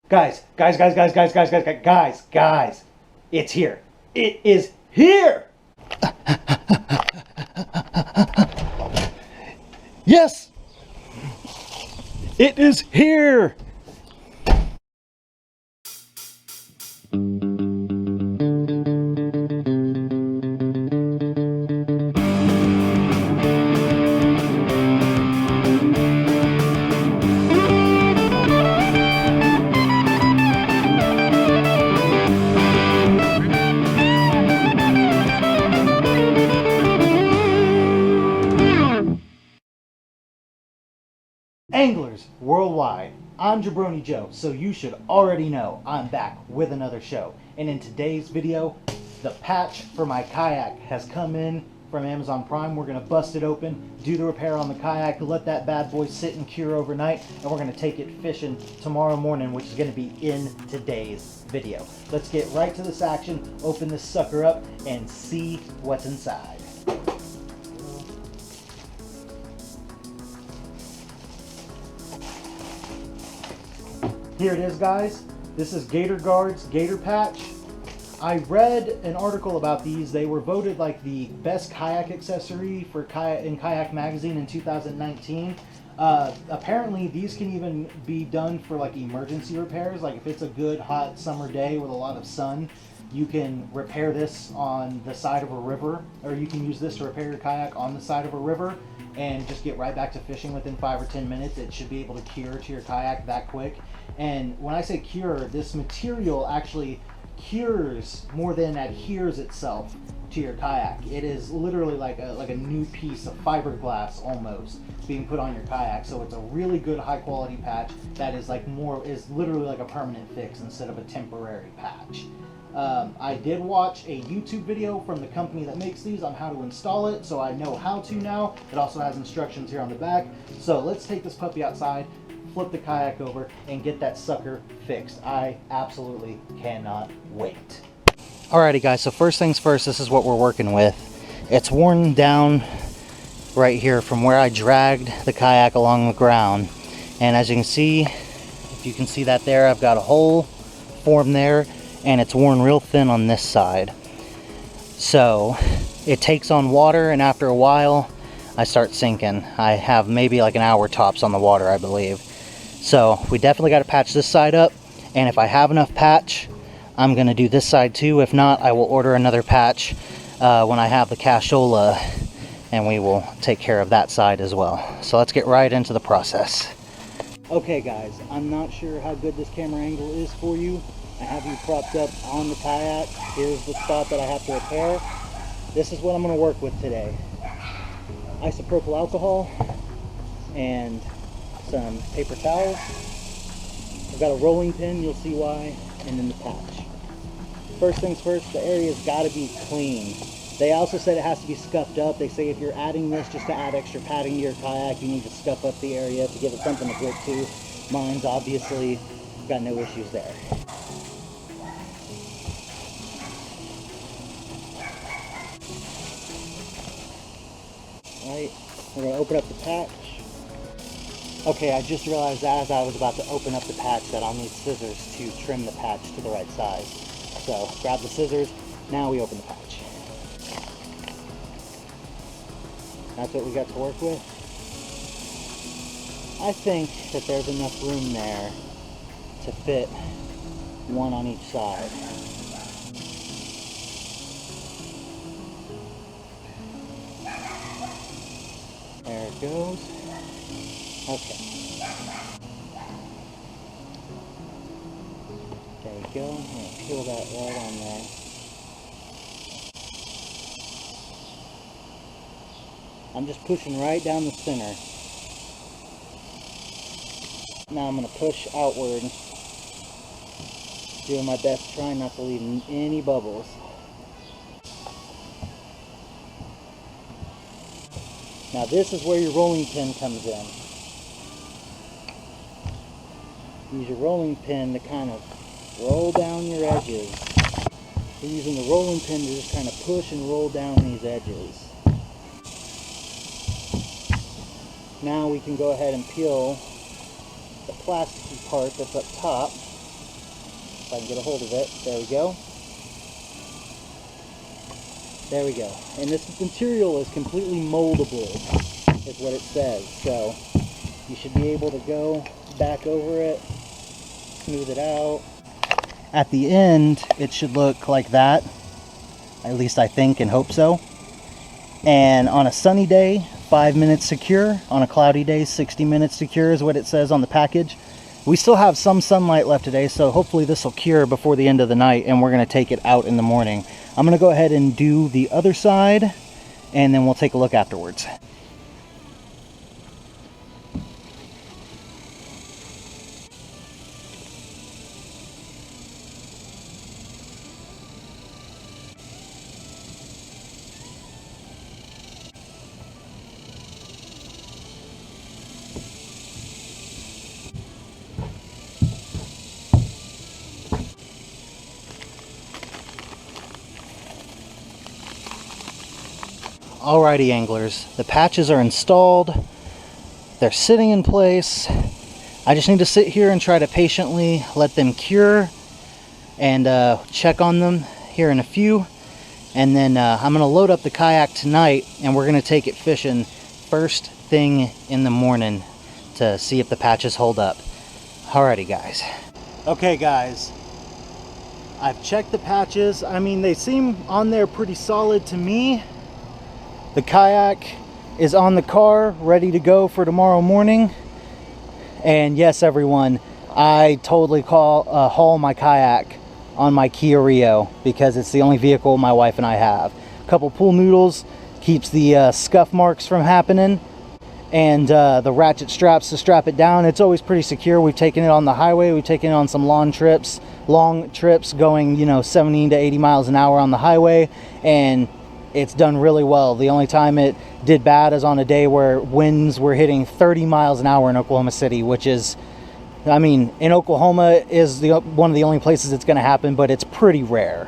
Guys, it's here. It is here! Yes! It is here! Anglers worldwide, I'm Jabroni Joe, so you should already know I'm back with another show. And in today's video, the patch for my kayak has come in from Amazon Prime. We're going to bust it open, do the repair on the kayak, let that bad boy sit and cure overnight, and we're going to take it fishing tomorrow morning, which is going to be in today's video. Let's get right to this action, open this sucker up, and see what's inside. Here it is, guys. This is Gator Guard's Gator Patch. I read an article about these. They were voted like the best kayak accessory for in Kayak magazine in 2019. Apparently these can even be done for like emergency repairs. Like if it's a good hot summer day with a lot of sun, you can repair this on the side of a river, or you can use this to repair your kayak on the side of a river and just get right back to fishing within 5 or 10 minutes. It should be able to cure to your kayak that quick. And when I say cure, this material actually cures more than adheres itself to your kayak. It is literally like a new piece of fiberglass almost being put on your kayak. So it's a really good high quality patch that is literally like a permanent fix instead of a temporary patch. I did watch a YouTube video from the company that makes these on how to install it, so I know how to now. It also has instructions here on the back. So let's take this puppy outside, flip the kayak over, and get that sucker fixed. I absolutely cannot wait. Alrighty guys, so first things first, this is what we're working with. It's worn down right here from where I dragged the kayak along the ground. And as you can see, if you can see that there, I've got a hole formed there, and it's worn real thin on this side. So it takes on water, and after a while I start sinking. I have maybe like an hour tops on the water, I believe. So we definitely got to patch this side up, and if I have enough patch, I'm gonna do this side too. If not, I will order another patch when I have the cashola, and we will take care of that side as well. So let's get right into the process. Okay guys, I'm not sure how good this camera angle is for you. I have you propped up on the kayak. Here's the spot that I have to repair. This is what I'm going to work with today. Isopropyl alcohol and some paper towels. I've got a rolling pin, you'll see why, and then the patch. First things first, the area's got to be clean. They also said it has to be scuffed up. They say if you're adding this just to add extra padding to your kayak, you need to scuff up the area to give it something to grip to. Mine's obviously got no issues there. Alright, we're going to open up the patch. Okay, I just realized as I was about to open up the patch that I'll need scissors to trim the patch to the right size. So, grab the scissors, now we open the patch. That's what we got to work with. I think that there's enough room there to fit one on each side. There it goes. Okay. There we go. I'm going to peel that right on there. I'm just pushing right down the center. Now I'm going to push outward, doing my best, trying not to leave any bubbles. Now this is where your rolling pin comes in. Use your rolling pin to kind of roll down your edges. We're using the rolling pin to just kind of push and roll down these edges. Now we can go ahead and peel the plasticky part that's up top If I can get a hold of it. There we go. There we go. And this material is completely moldable, is what it says. So you should be able to go back over it, smooth it out. At the end, it should look like that. At least I think and hope so. And on a sunny day, 5 minutes secure. On a cloudy day, 60 minutes secure is what it says on the package. We still have some sunlight left today, so hopefully this will cure before the end of the night, and we're going to take it out in the morning. I'm going to go ahead and do the other side, and then we'll take a look afterwards. Alrighty anglers, the patches are installed, they're sitting in place. I just need to sit here and try to patiently let them cure and check on them here in a few, and then I'm going to load up the kayak tonight and we're going to take it fishing first thing in the morning to see if the patches hold up. Alrighty guys. Okay guys, I've checked the patches. I mean, they seem on there pretty solid to me. The kayak is on the car, ready to go for tomorrow morning. And yes, everyone, I totally haul my kayak on my Kia Rio because it's the only vehicle my wife and I have. A couple pool noodles keeps the scuff marks from happening, and the ratchet straps to strap it down. It's always pretty secure. We've taken it on the highway. We've taken it on some long trips going, you know, 70 to 80 miles an hour on the highway, and it's done really well. The only time it did bad is on a day where winds were hitting 30 miles an hour in Oklahoma City, which is, I mean, in Oklahoma is one of the only places it's going to happen, but it's pretty rare.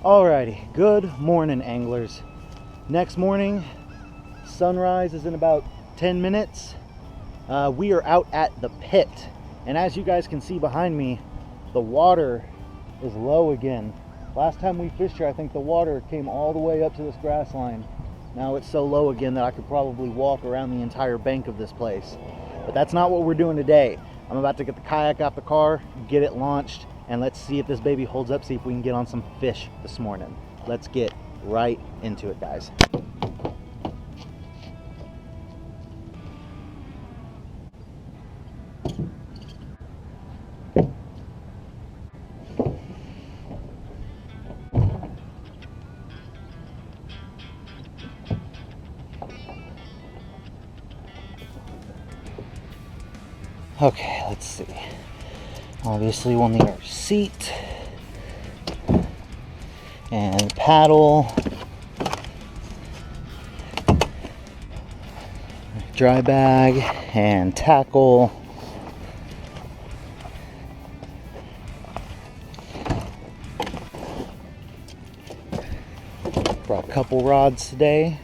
Alrighty, good morning anglers. Next morning, sunrise is in about 10 minutes. We are out at the pit. And as you guys can see behind me, the water is low again. Last time we fished here, I think the water came all the way up to this grass line. Now it's so low again that I could probably walk around the entire bank of this place. But that's not what we're doing today. I'm about to get the kayak out the car, get it launched, and let's see if this baby holds up, see if we can get on some fish this morning. Let's get right into it, guys. Okay, let's see. Obviously we'll need our seat and paddle, dry bag and tackle. Brought a couple rods today.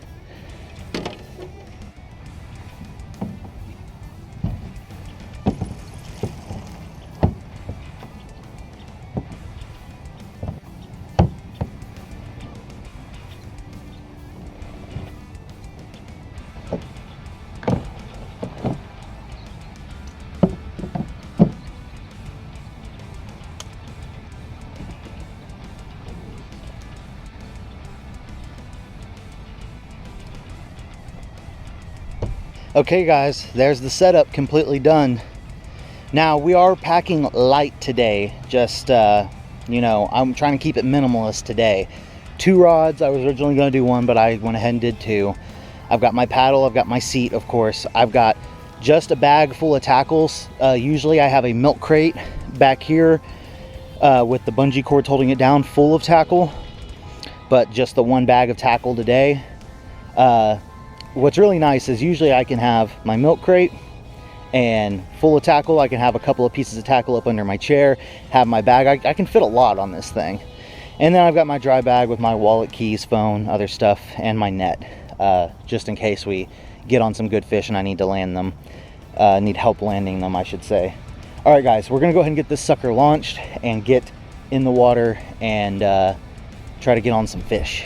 Okay guys, there's the setup completely done. Now we are packing light today, just you know, I'm trying to keep it minimalist today. 2 rods. I was originally going to do 1, but I went ahead and did 2. I've got my paddle, I've got my seat, of course. I've got just a bag full of tackles. Usually I have a milk crate back here with the bungee cords holding it down, full of tackle, but just the 1 bag of tackle today. What's really nice is usually I can have my milk crate and full of tackle. I can have a couple of pieces of tackle up under my chair, have my bag. I can fit a lot on this thing. And then I've got my dry bag with my wallet, keys, phone, other stuff, and my net. just in case we get on some good fish and I need to land them. Need help landing them, I should say. All right, guys, we're gonna go ahead and get this sucker launched and get in the water and try to get on some fish.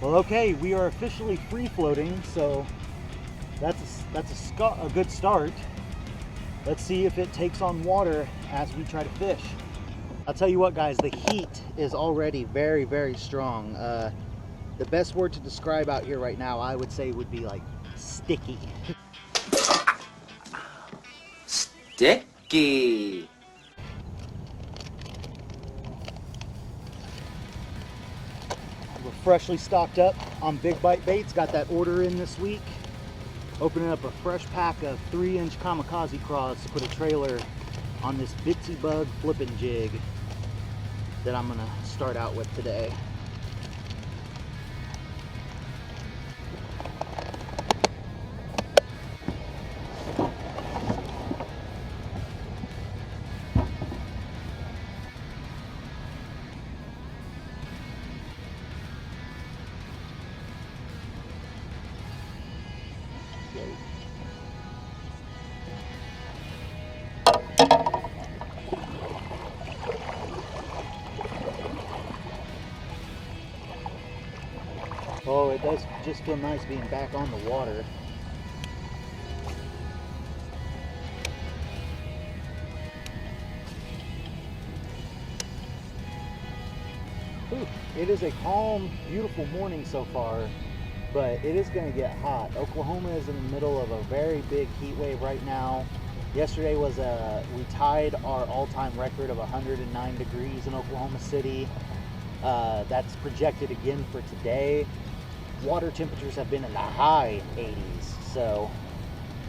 Well, okay, we are officially free floating, so that's a good start. Let's see if it takes on water as we try to fish. I'll tell you what, guys, the heat is already very, very strong. The best word to describe out here right now, I would say, would be like sticky. Sticky. We're freshly stocked up on big bite baits. Got that order in this week. Opening up a fresh pack of 3-inch kamikaze craws to put a trailer on this bitsy bug flipping jig that I'm gonna start out with today. Oh, it does just feel nice being back on the water. Whew. It is a calm, beautiful morning so far, but it is going to get hot. Oklahoma is in the middle of a very big heat wave right now. Yesterday was we tied our all-time record of 109 degrees in Oklahoma City. That's projected again for today. Water temperatures have been in the high 80s, so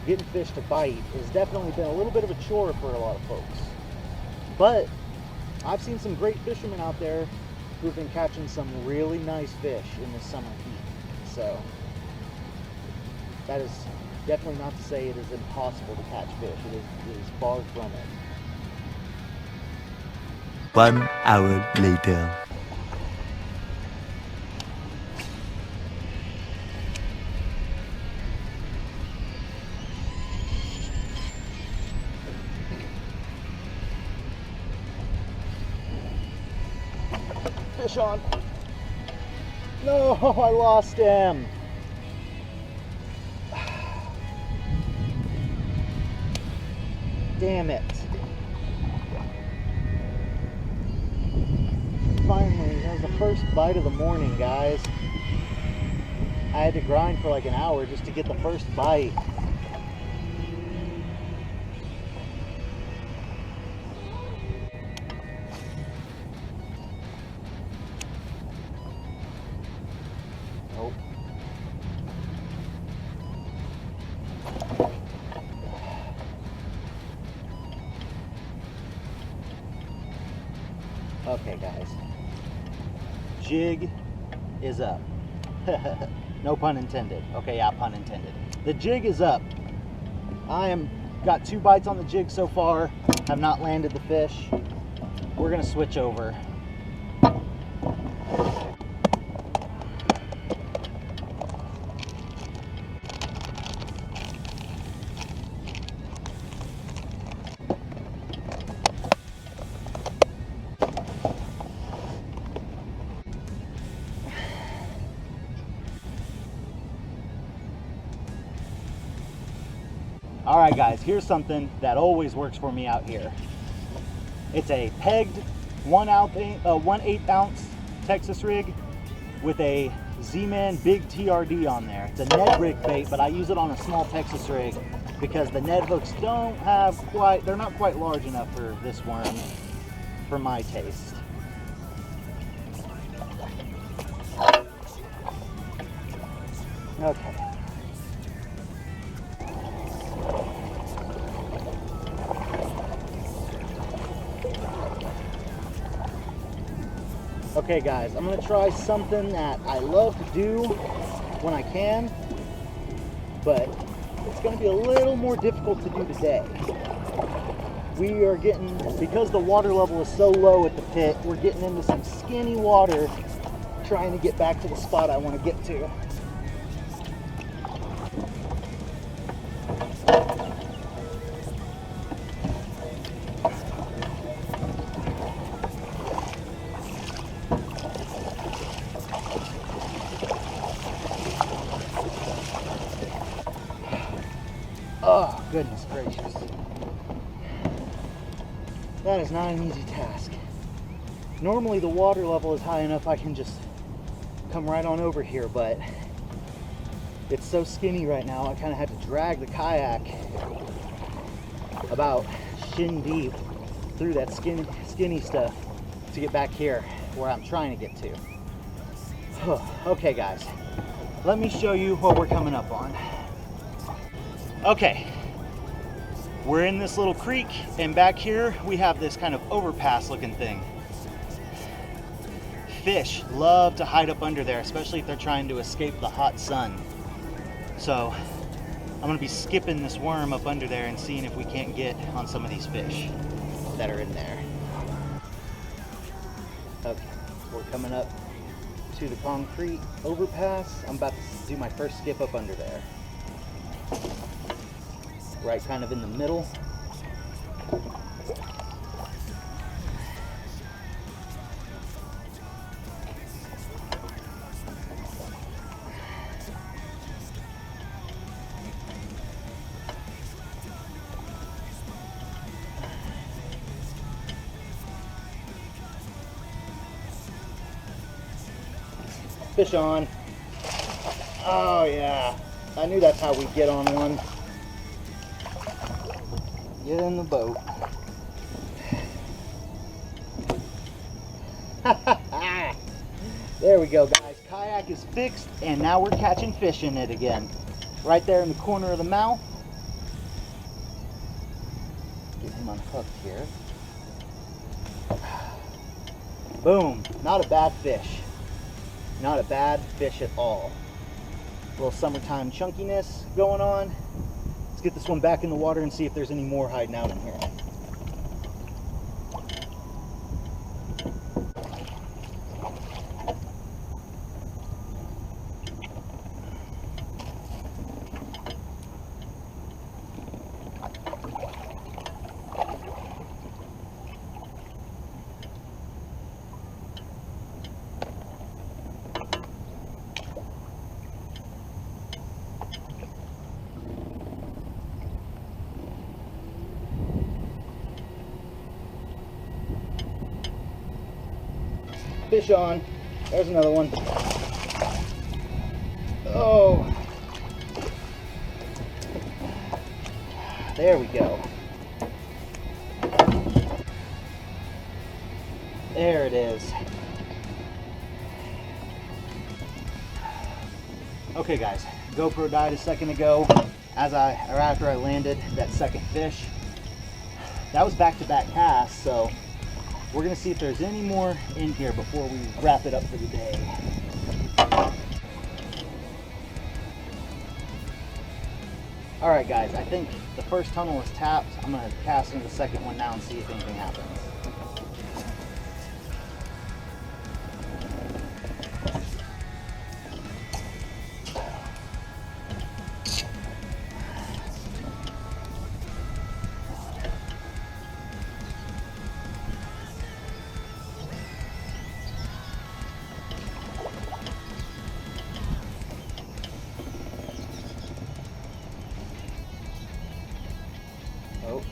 getting fish to bite has definitely been a little bit of a chore for a lot of folks. But I've seen some great fishermen out there who've been catching some really nice fish in this summer heat. So that is definitely not to say it is impossible to catch fish. It is far from it. 1 hour later. Fish on. No, I lost him. Damn it. Finally, that was the first bite of the morning, guys. I had to grind for like an hour just to get the first bite. Okay, guys, jig is up. No pun intended. Okay, yeah, pun intended. The jig is up. Got 2 bites on the jig so far, have not landed the fish. We're gonna switch over. All right, guys, here's something that always works for me out here. It's a pegged 1/8 ounce Texas rig with a Z-Man big TRD on there. It's a Ned rig bait, but I use it on a small Texas rig because the Ned hooks they're not quite large enough for this worm, for my taste. Okay. Okay, guys, I'm gonna try something that I love to do when I can, but it's gonna be a little more difficult to do today. We are getting, because the water level is so low at the pit, we're getting into some skinny water trying to get back to the spot I want to get to. Oh, goodness gracious. That is not an easy task. Normally the water level is high enough I can just come right on over here, but it's so skinny right now I kind of had to drag the kayak about shin deep through that skinny stuff to get back here where I'm trying to get to. Okay guys, let me show you what we're coming up on. Okay, we're in this little creek, and back here we have this kind of overpass looking thing. Fish love to hide up under there, especially if they're trying to escape the hot sun. So I'm gonna be skipping this worm up under there and seeing if we can't get on some of these fish that are in there. Okay, we're coming up to the concrete overpass. I'm about to do my first skip up under there. Right kind of in the middle. Fish on. Oh yeah, I knew that's how we get on one. Get in the boat. There we go, guys. Kayak is fixed, and now we're catching fish in it again. Right there in the corner of the mouth. Get him unhooked here. Boom. Not a bad fish. Not a bad fish at all. A little summertime chunkiness going on. Let's get this one back in the water and see if there's any more hiding out in here. Fish on. There's another one. Oh. There we go. There it is. Okay guys, GoPro died a second ago after I landed that second fish. That was back-to-back casts, so we're gonna see if there's any more in here before we wrap it up for the day. All right guys, I think the first tunnel is tapped. I'm gonna cast into the second one now and see if anything happens. Oh.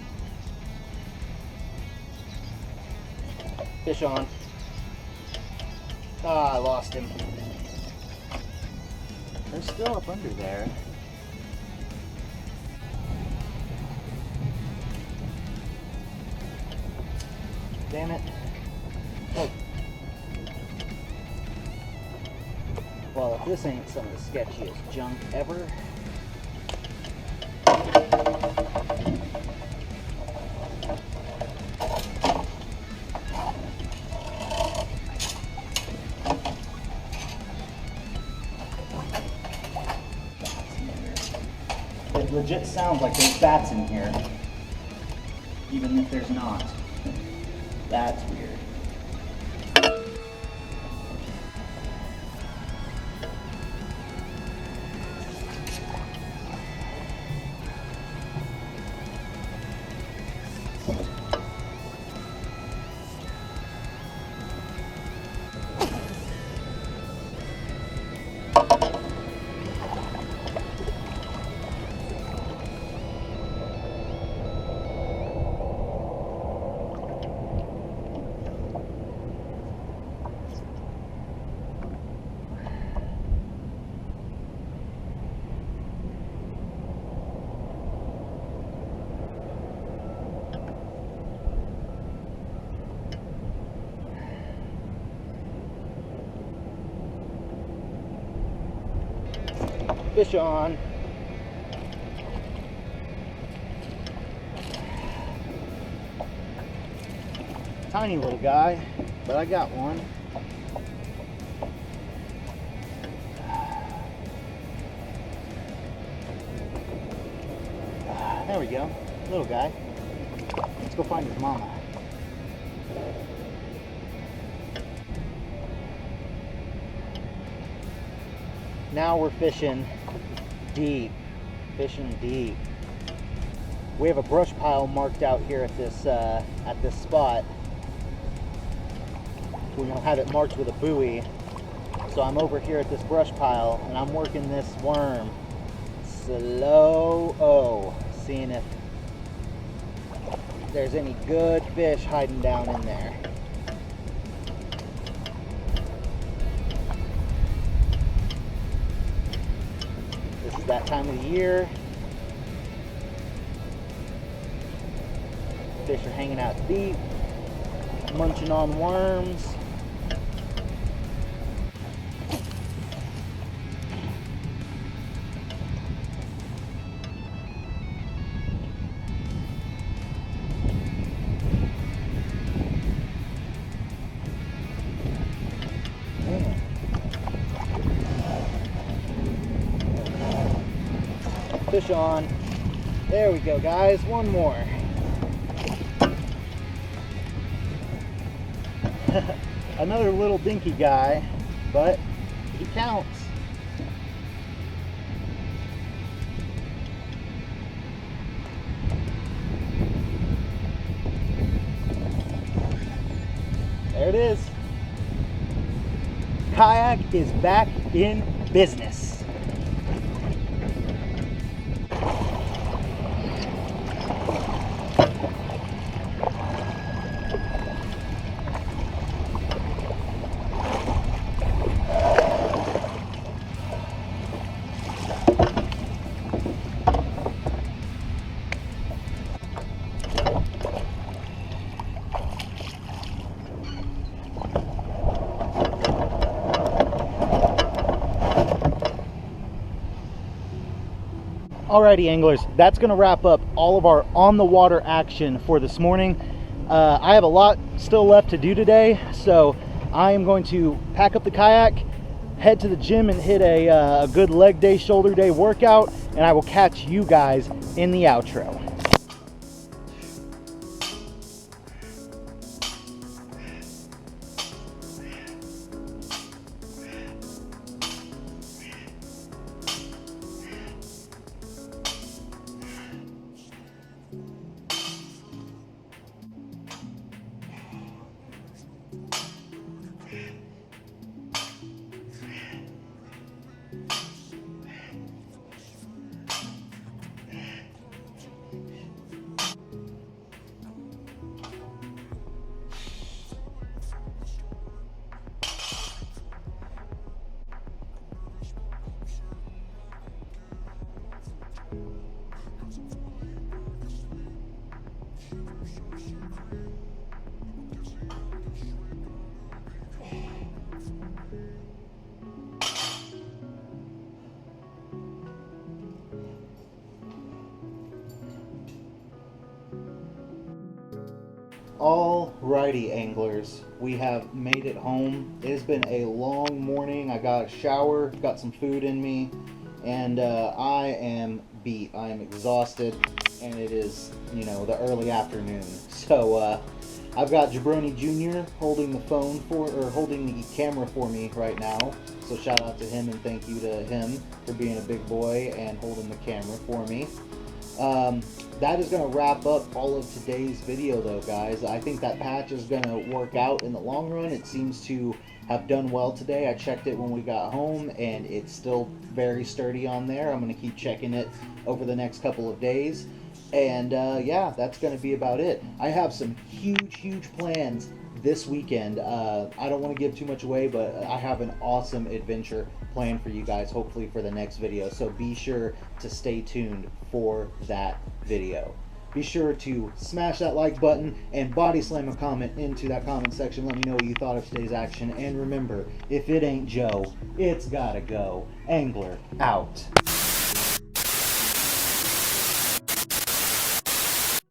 Fish on. Ah, I lost him. They're still up under there. Damn it. Oh. Well, if this ain't some of the sketchiest junk ever. It legit sounds like there's bats in here. even if there's not. That's weird. Fish on. Tiny little guy, but I got one. There we go, little guy. Let's go find his mama. Now we're fishing deep, We have a brush pile marked out here at this spot. We're gonna have it marked with a buoy. So I'm over here at this brush pile and I'm working this worm slow-o, seeing if there's any good fish hiding down in there. This is that time of the year. Fish are hanging out deep, munching on worms. Fish on. There we go, guys. One more. Another little dinky guy, but he counts. There it is. Kayak is back in business. Alrighty, anglers, that's going to wrap up all of our on the water action for this morning. I have a lot still left to do today, so I am going to pack up the kayak, head to the gym and hit a good leg day, shoulder day workout, and I will catch you guys in the outro. Alrighty, anglers, we have made it home. It has been a long morning. I got a shower, got some food in me, and I am beat. I am exhausted. and it is, you know, the early afternoon. So I've got Jabroni Jr. holding the phone holding the camera for me right now. So shout out to him and thank you to him for being a big boy and holding the camera for me. That is going to wrap up all of today's video though, guys. I think that patch is going to work out in the long run. It seems to have done well today. I checked it when we got home and it's still very sturdy on there. I'm going to keep checking it over the next couple of days. And yeah, that's going to be about it. I have some huge plans this weekend. I don't want to give too much away, but I have an awesome adventure planned for you guys, hopefully for the next video. So be sure to stay tuned for that video. Be sure to smash that like button and body slam a comment into that comment section. Let me know what you thought of today's action. And remember, if it ain't Joe, it's gotta go. Angler out.